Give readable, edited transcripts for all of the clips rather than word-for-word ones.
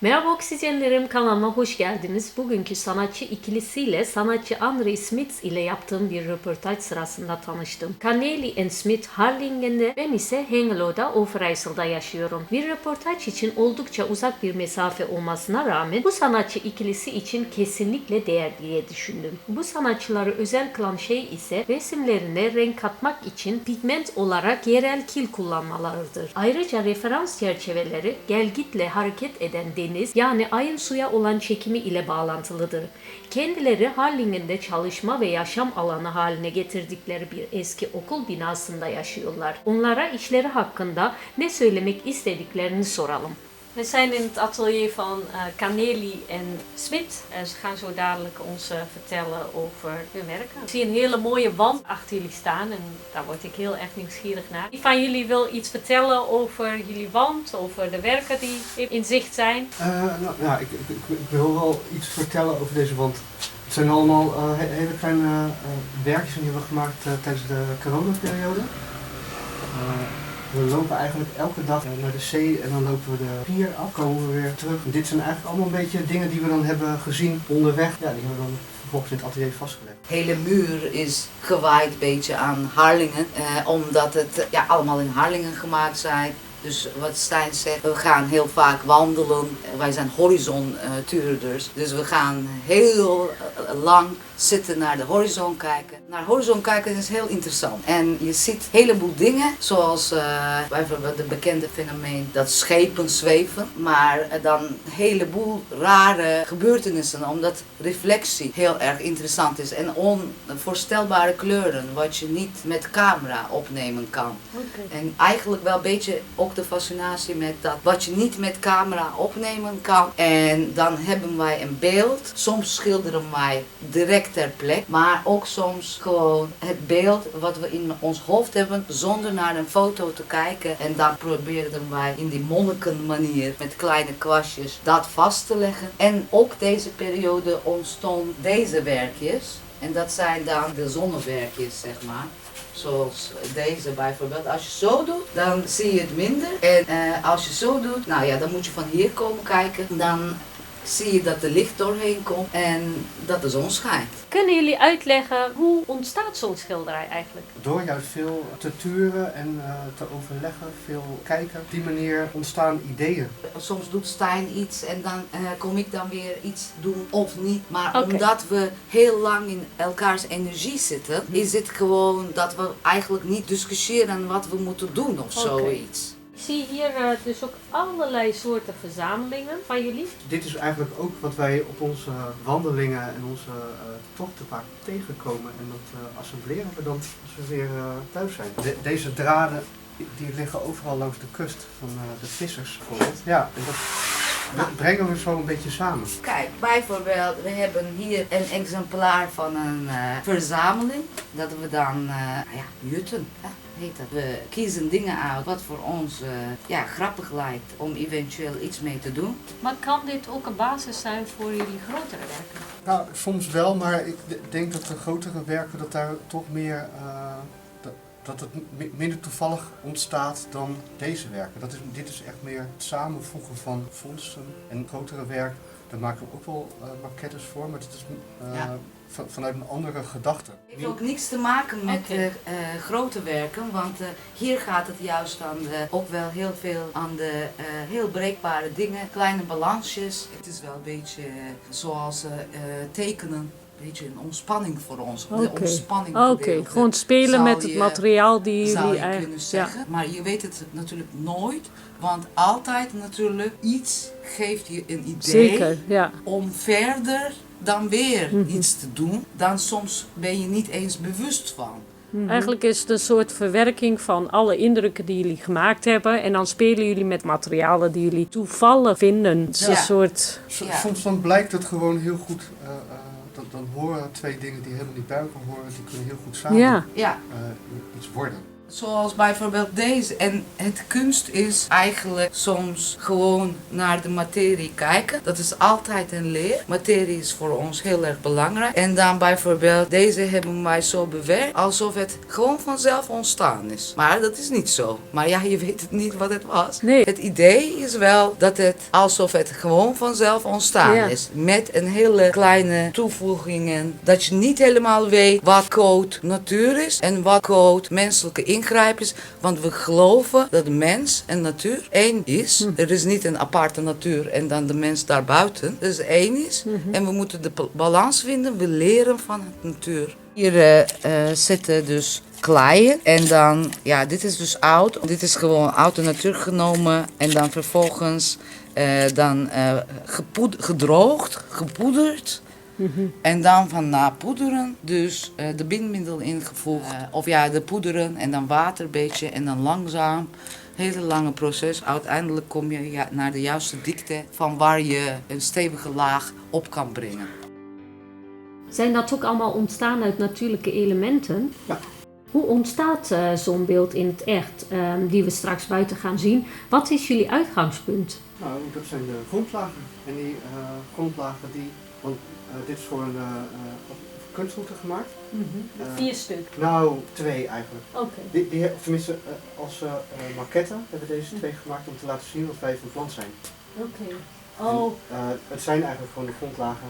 Merhaba oksijenlerim, kanalıma hoş geldiniz. Bugünkü sanatçı ikilisiyle sanatçı Andre Smith ile yaptığım bir röportaj sırasında tanıştım. Cornelie and Smith Harlingen'de, ben ise Hengelo'da Overijssel'da yaşıyorum. Bir röportaj için oldukça uzak bir mesafe olmasına rağmen bu sanatçı ikilisi için kesinlikle değer diye düşündüm. Bu sanatçıları özel kılan şey ise resimlerine renk katmak için pigment olarak yerel kil kullanmalarıdır. Ayrıca referans çerçeveleri gelgitle hareket eden deniz, yani ayın suya olan çekimi ile bağlantılıdır. Kendileri Harlingen'de çalışma ve yaşam alanı haline getirdikleri bir eski okul binasında yaşıyorlar. Onlara işleri hakkında ne söylemek istediklerini soralım. We zijn in het atelier van Cornelie en Smith. Ze gaan zo dadelijk ons vertellen over hun werken. Ik zie een hele mooie wand achter jullie staan en daar word ik heel erg nieuwsgierig naar. Wie van jullie wil iets vertellen over jullie wand, over de werken die in zicht zijn? Ik wil wel iets vertellen over deze wand. Het zijn allemaal hele kleine werkjes die we gemaakt tijdens de coronaperiode. We lopen eigenlijk elke dag naar de zee en dan lopen we de pier af, komen we weer terug. En dit zijn eigenlijk allemaal een beetje dingen die we dan hebben gezien onderweg. Ja, die hebben we dan vervolgens in het atelier vastgelegd. De hele muur is gewaaid een beetje aan Harlingen, omdat het allemaal in Harlingen gemaakt zijn. Dus wat Stijn zegt, we gaan heel vaak wandelen. Wij zijn horizontuurders. Dus we gaan heel lang zitten naar de horizon kijken. Naar horizon kijken is heel interessant. En je ziet een heleboel dingen, zoals bijvoorbeeld het bekende fenomeen dat schepen zweven. Maar dan een heleboel rare gebeurtenissen, omdat reflectie heel erg interessant is. En onvoorstelbare kleuren, wat je niet met camera opnemen kan. Okay. En eigenlijk wel een beetje ook de fascinatie met dat, wat je niet met camera opnemen kan. En dan hebben wij een beeld. Soms schilderen wij direct ter plek, maar ook soms gewoon het beeld wat we in ons hoofd hebben zonder naar een foto te kijken. En dan probeerden wij in die monnikenmanier met kleine kwastjes dat vast te leggen. En ook deze periode ontstonden deze werkjes. En dat zijn dan de zonnewerkjes, zeg maar. Zoals deze bijvoorbeeld. Als je zo doet, dan zie je het minder. En als je zo doet, nou ja, dan moet je van hier komen kijken. Dan zie je dat er licht doorheen komt en dat de zon schijnt. Kunnen jullie uitleggen hoe ontstaat zo'n schilderij eigenlijk? Door juist veel te turen en te overleggen, veel kijken. Op die manier ontstaan ideeën. Soms doet Stijn iets en dan kom ik dan weer iets doen of niet. Maar omdat we heel lang in elkaars energie zitten, is het gewoon dat we eigenlijk niet discussiëren wat we moeten doen of zoiets. Ik zie hier dus ook allerlei soorten verzamelingen van jullie. Dit is eigenlijk ook wat wij op onze wandelingen en onze tochten vaak tegenkomen. En dat assembleren we dan als we weer thuis zijn. Deze draden die liggen overal langs de kust van de vissers bijvoorbeeld. Ja, en dat brengen we zo een beetje samen. Kijk, bijvoorbeeld, we hebben hier een exemplaar van een verzameling. Dat we dan, jutten. Heet dat. We kiezen dingen uit wat voor ons grappig lijkt om eventueel iets mee te doen. Maar kan dit ook een basis zijn voor jullie grotere werken? Nou, soms wel, maar ik denk dat de grotere werken, dat daar toch meer, dat het minder toevallig ontstaat dan deze werken. Dit is echt meer het samenvoegen van vondsten en grotere werk. Daar maken we ook wel maquettes voor, maar het is vanuit een andere gedachte. Het heeft ook niks te maken met grote werken, want hier gaat het juist ook wel heel veel aan de heel breekbare dingen, kleine balansjes. Het is wel een beetje zoals tekenen. Een beetje een ontspanning voor ons. De ontspanning gewoon spelen met het materiaal die jullie zou je kunnen zeggen. Ja. Maar je weet het natuurlijk nooit. Want altijd natuurlijk iets geeft je een idee. Zeker, ja. Om verder dan weer iets te doen. Dan soms ben je niet eens bewust van. Eigenlijk is het een soort verwerking van alle indrukken die jullie gemaakt hebben. En dan spelen jullie met materialen die jullie toevallig vinden. Het is een soort... Soms dan blijkt het gewoon heel goed. Dan horen twee dingen die helemaal niet bij elkaar horen, die kunnen heel goed samen iets worden. Zoals bijvoorbeeld deze. En het kunst is eigenlijk soms gewoon naar de materie kijken. Dat is altijd een leer. Materie is voor ons heel erg belangrijk. En dan bijvoorbeeld deze hebben wij zo bewerkt alsof het gewoon vanzelf ontstaan is. Maar dat is niet zo. Maar ja, je weet het niet wat het was. Nee. Het idee is wel dat het alsof het gewoon vanzelf ontstaan is. Met een hele kleine toevoegingen. Dat je niet helemaal weet wat code natuur is en wat code menselijke ingrijp is. Want we geloven dat de mens en natuur één is. Er is niet een aparte natuur en dan de mens daarbuiten. Dus één is. En we moeten de balans vinden. We leren van de natuur. Hier zitten dus kleien. En dan, ja, dit is dus oud. Dit is gewoon uit de natuur genomen. En dan vervolgens gedroogd, gepoederd. En dan van na poederen, dus de bindmiddel ingevoegd. Of ja, de poederen en dan water een beetje en dan langzaam. Hele lange proces. Uiteindelijk kom je naar de juiste dikte van waar je een stevige laag op kan brengen. Zijn dat ook allemaal ontstaan uit natuurlijke elementen? Ja. Hoe ontstaat zo'n beeld in het echt, die we straks buiten gaan zien? Wat is jullie uitgangspunt? Nou, dat zijn de grondlagen. En die grondlagen want dit is voor een kunstroute gemaakt. 4 stuk. Nou, 2 eigenlijk. Oké. Tenminste, als maquette hebben we deze 2 gemaakt om te laten zien wat wij van plan zijn. Oké. Oh, Het zijn eigenlijk gewoon de grondlagen.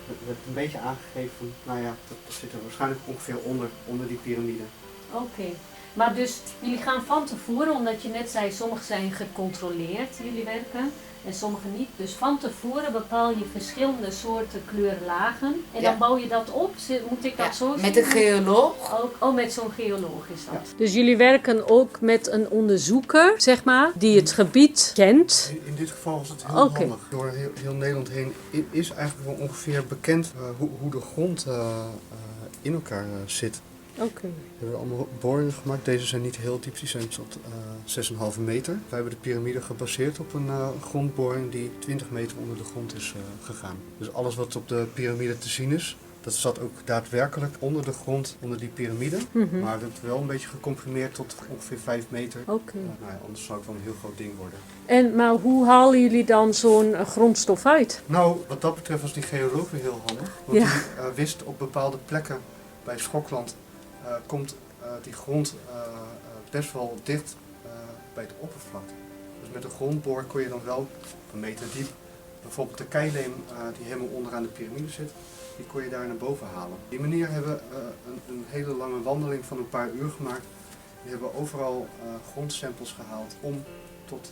Het werd een beetje aangegeven, nou ja, dat zit er waarschijnlijk ongeveer onder die piramide. oké. Maar dus jullie gaan van tevoren, omdat je net zei, sommige zijn gecontroleerd, jullie werken, en sommige niet. Dus van tevoren bepaal je verschillende soorten kleurlagen en dan bouw je dat op. Moet ik dat zo zien? Met een geoloog. Ook met zo'n geoloog is dat. Ja. Dus jullie werken ook met een onderzoeker, zeg maar, die het gebied kent. In dit geval is het heel handig. Door heel Nederland heen is eigenlijk wel ongeveer bekend hoe de grond in elkaar zit. Oké. We hebben allemaal boringen gemaakt. Deze zijn niet heel diep, die zijn tot 6,5 meter. Wij hebben de piramide gebaseerd op een grondboring die 20 meter onder de grond is gegaan. Dus alles wat op de piramide te zien is, dat zat ook daadwerkelijk onder de grond, onder die piramide. Maar het wel een beetje gecomprimeerd tot ongeveer 5 meter. Oké. Nou ja, anders zou het wel een heel groot ding worden. Maar hoe halen jullie dan zo'n grondstof uit? Nou, wat dat betreft was die geoloog weer heel handig. Want die wist op bepaalde plekken bij Schokland komt die grond best wel dicht bij het oppervlakte. Dus met een grondboor kon je dan wel een meter diep, bijvoorbeeld de keileem die helemaal onderaan de piramide zit, die kon je daar naar boven halen. Op die manier hebben we een hele lange wandeling van een paar uur gemaakt. We hebben overal grondsamples gehaald om tot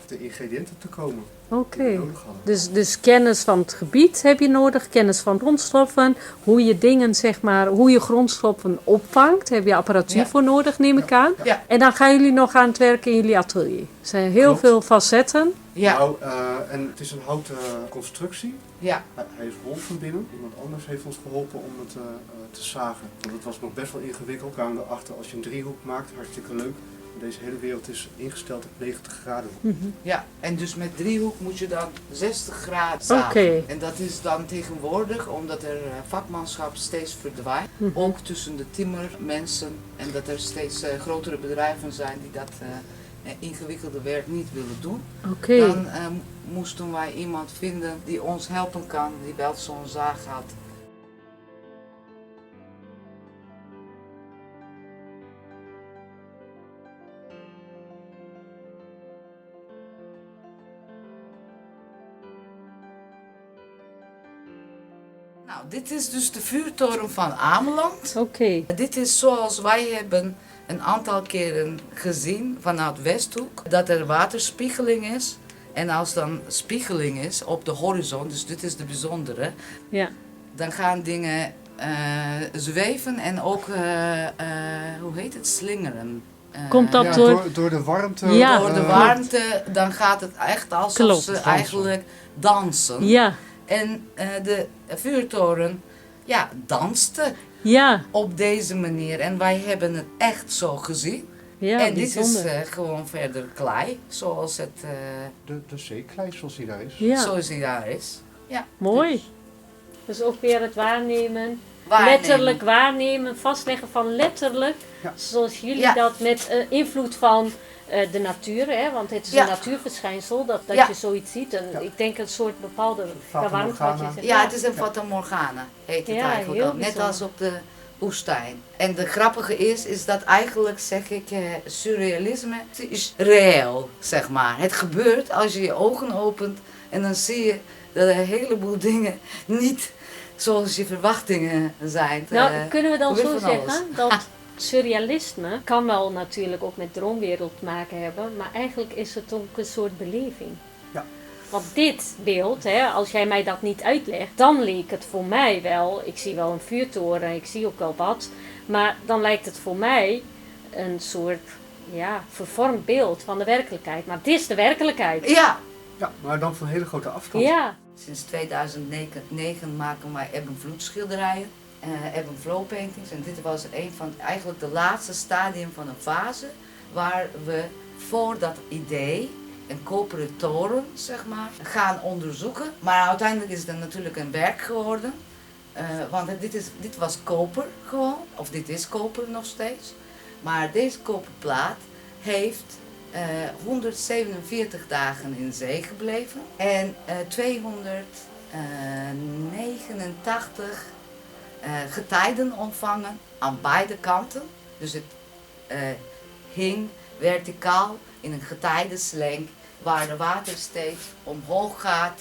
de ingrediënten te komen die we nodig hadden. Dus kennis van het gebied heb je nodig, kennis van grondstoffen, hoe je dingen, zeg maar, hoe je grondstoffen opvangt, heb je apparatuur voor nodig, neem ik aan. Ja. En dan gaan jullie nog aan het werken in jullie atelier. Er zijn heel veel facetten. Ja. Nou, en het is een houten constructie. Ja. Hij is hol van binnen. Iemand anders heeft ons geholpen om het te zagen. Want het was nog best wel ingewikkeld. We kwamen erachter, als je een driehoek maakt, hartstikke leuk. Deze hele wereld is ingesteld op 90 graden. Ja, en dus met driehoek moet je dan 60 graden zagen. Oké. En dat is dan tegenwoordig, omdat er vakmanschap steeds verdwijnt. Ook tussen de timmermensen. En dat er steeds grotere bedrijven zijn die dat ingewikkelde werk niet willen doen. Oké. Dan moesten wij iemand vinden die ons helpen kan, die wel zo'n zaag had. Nou, dit is dus de vuurtoren van Ameland. Oké. Dit is zoals wij hebben een aantal keren gezien vanuit Westhoek, dat er waterspiegeling is. En als dan spiegeling is op de horizon, dus dit is de bijzondere, Ja. dan gaan dingen zweven en ook, hoe heet het, slingeren. Komt dat Ja, door... door de warmte. Ja. Door de warmte, dan gaat het echt alsof Klopt. ze eigenlijk dansen. Ja. En de vuurtoren, ja, danste Ja. op deze manier. En wij hebben het echt zo gezien. Ja, en dit is bijzonder. gewoon verder klei, zoals het De zeeklei zoals die daar is. Ja. zoals die daar is. Ja, Mooi. dus- Dus ook weer het waarnemen waarnemen. letterlijk waarnemen, vastleggen van letterlijk, Ja. zoals jullie Ja. dat met invloed van de natuur, hè? Want het is Ja. een natuurverschijnsel dat Ja. je zoiets ziet. En Ja. ik denk een soort bepaalde Fata warmte wat je Morgana. zegt. Ja, het is een Fata Morgana, heet het Ja, eigenlijk heel ook. Net bijzonder. als op de woestijn. En de grappige is dat eigenlijk, zeg ik, surrealisme is reëel, zeg maar. Het gebeurt als je je ogen opent en dan zie je dat een heleboel dingen niet zoals je verwachtingen zijn. Nou, kunnen we dan gebeurt zo van alles. zeggen dat surrealisme kan wel natuurlijk ook met droomwereld te maken hebben, maar eigenlijk is het ook een soort beleving. Ja. Want dit beeld, hè, als jij mij dat niet uitlegt, dan leek het voor mij wel, ik zie wel een vuurtoren, ik zie ook wel wat, maar dan lijkt het voor mij een soort vervormd beeld van de werkelijkheid. Maar het is de werkelijkheid. Ja, Ja, maar dan van hele grote afstand. Ja, sinds 2009 maken wij ebb en vloed schilderijen, ebb en flow paintings. En dit was een van eigenlijk de laatste stadium van een fase waar we voor dat idee, een koperen toren zeg maar, gaan onderzoeken. Maar uiteindelijk is het natuurlijk een werk geworden. Want dit was koper gewoon, of dit is koper nog steeds. Maar deze koperplaat heeft 147 dagen in zee gebleven en 289 getijden ontvangen aan beide kanten. Dus het hing verticaal in een getijdenslenk waar de water steeds omhoog gaat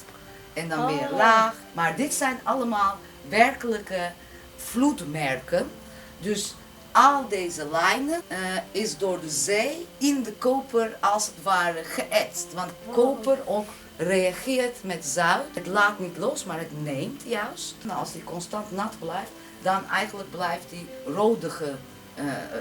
en dan weer laag. Maar dit zijn allemaal werkelijke vloedmerken. Dus al deze lijnen is door de zee in de koper als het ware geëtst. Want koper ook reageert met zout. Het laat niet los, maar het neemt juist. En als die constant nat blijft, dan eigenlijk blijft die rodige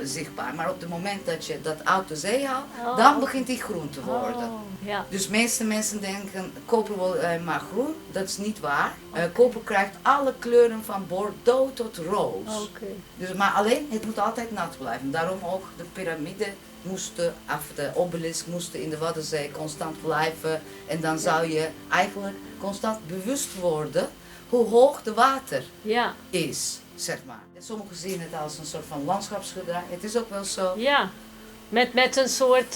zichtbaar. Maar op het moment dat je dat uit de zee haalt, dan begint die groen te worden. ja. Dus meeste mensen denken, koper wil maar groen. Dat is niet waar. Koper krijgt alle kleuren van bordeaux tot roos. Oké. Dus, maar alleen, het moet altijd nat blijven. Daarom ook de piramide moesten, of de obelisk moesten in de Waddenzee constant blijven. En dan zou je eigenlijk constant bewust worden hoe hoog de water Ja, is, zeg maar. Sommigen zien het als een soort van landschapsschilderij. Het is ook wel zo. ja. Met een soort,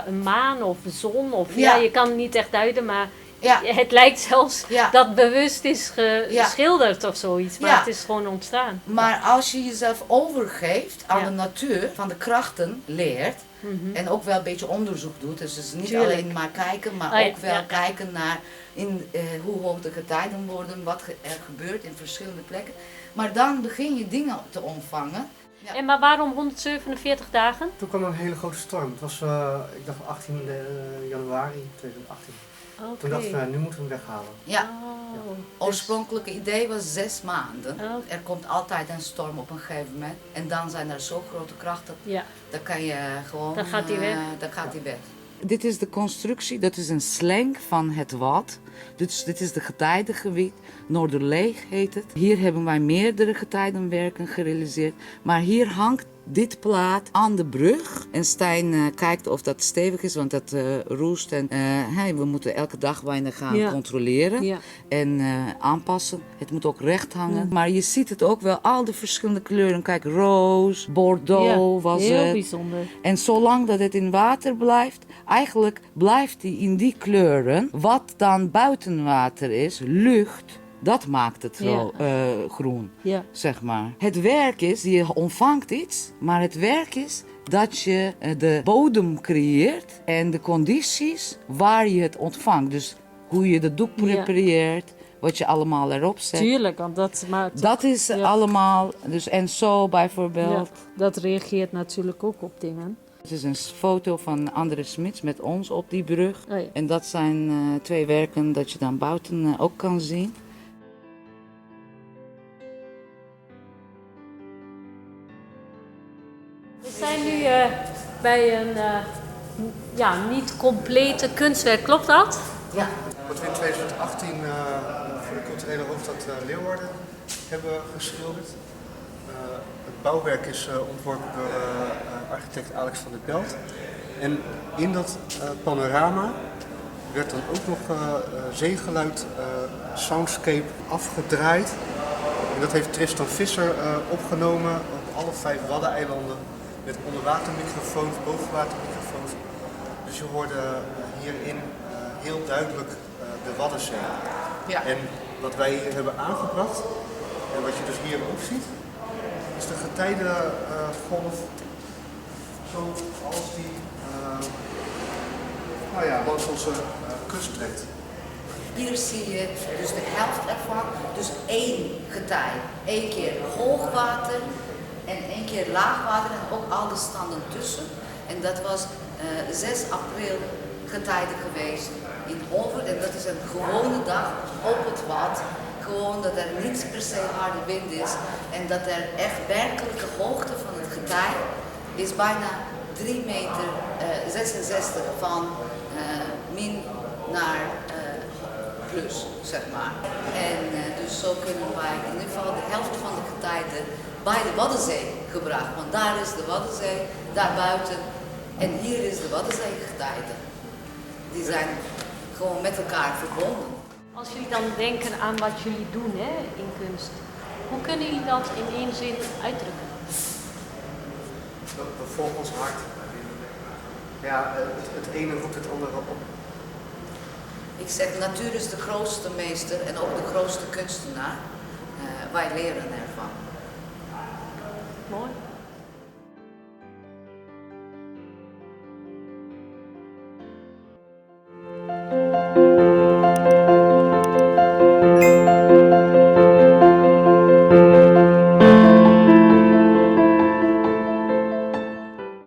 een maan of zon. Of, Ja. je kan het niet echt duiden, maar Ja, het lijkt zelfs Ja. dat bewust is Ja. geschilderd of zoiets. Maar Ja. het is gewoon ontstaan. maar als je jezelf overgeeft aan Ja. de natuur, van de krachten leert, Mhm. en ook wel een beetje onderzoek doet, dus het is niet Tuurlijk. alleen maar kijken, maar Oh ja, ook wel ja. kijken naar hoe hoog de getijden worden, wat er gebeurt in verschillende plekken. Maar dan begin je dingen te ontvangen. Ja. En maar waarom 147 dagen? Toen kwam er een hele grote storm. Het was, ik dacht 18 januari 2018. Oké. Toen dachten we, nu moeten we hem weghalen. Ja, Oh, oorspronkelijke idee was 6 maanden. Oh. Er komt altijd een storm op een gegeven moment. En dan zijn er zo grote krachten, ja. dan kan je gewoon... Dan gaat hij weg. Dan gaat hij weg. Dit is de constructie, dat is een slang van het Wad. Dus dit is de getijdengebied. Noorderleeg heet het. Hier hebben wij meerdere getijdenwerken gerealiseerd. Maar hier hangt dit plaat aan de brug. En Stijn kijkt of dat stevig is, want dat roest. En we moeten elke dag bijna gaan Ja. controleren Ja. en aanpassen. Het moet ook recht hangen. Maar je ziet het ook wel, al de verschillende kleuren. Kijk, roos, bordeaux was heel het. bijzonder. En zolang dat het in water blijft, eigenlijk blijft hij in die kleuren. Wat dan buiten water is, lucht, dat maakt het groen, Ja. zeg maar. Het werk is, je ontvangt iets, maar het werk is dat je de bodem creëert en de condities waar je het ontvangt. Dus hoe je de doek prepareert, wat je allemaal erop zet. Tuurlijk, want dat maakt... Dat is allemaal, dus en zo bijvoorbeeld. Ja, dat reageert natuurlijk ook op dingen. Het is een foto van Andres Smits met ons op die brug. Oh ja. En dat zijn 2 werken dat je dan buiten ook kan zien. We zijn nu bij een niet complete kunstwerk, klopt dat? Ja. Wat we in 2018 voor de culturele hoofdstad Leeuwarden hebben geschilderd. Het bouwwerk is ontworpen door architect Alex van der Belt. En in dat panorama werd dan ook nog zeegeluid soundscape afgedraaid En dat heeft Tristan Visser opgenomen op alle 5 Waddeneilanden met onderwatermicrofoons, bovenwatermicrofoons. Dus je hoorde hierin heel duidelijk de Waddenzee. Ja. En wat wij hier hebben aangebracht, en wat je dus hier ook ziet, is de getijdengolf zoals die langs onze kust trekt. Hier zie je dus de helft ervan, dus 1 getij. 1 keer hoogwater en 1 keer laagwater en ook al de standen tussen. En dat was 6 april getijden geweest in Over. En dat is een gewone dag op het Wad. Gewoon dat er niet per se harde wind is en dat er echt werkelijke hoogte van het getij is bijna 3,66 meter van min naar plus, zeg maar. En dus zo kunnen wij in ieder geval de helft van de getijden bij de Waddenzee gebracht. Want daar is de Waddenzee, daar buiten. En hier is de Waddenzee getijden. Die zijn gewoon met elkaar verbonden. Als jullie dan denken aan wat jullie doen hè, in kunst, hoe kunnen jullie dat in 1 zin uitdrukken? We volgen ons hart. Ja, het ene roept het andere op. Ik zeg, natuur is de grootste meester en ook de grootste kunstenaar. Wij leren ervan. Mooi.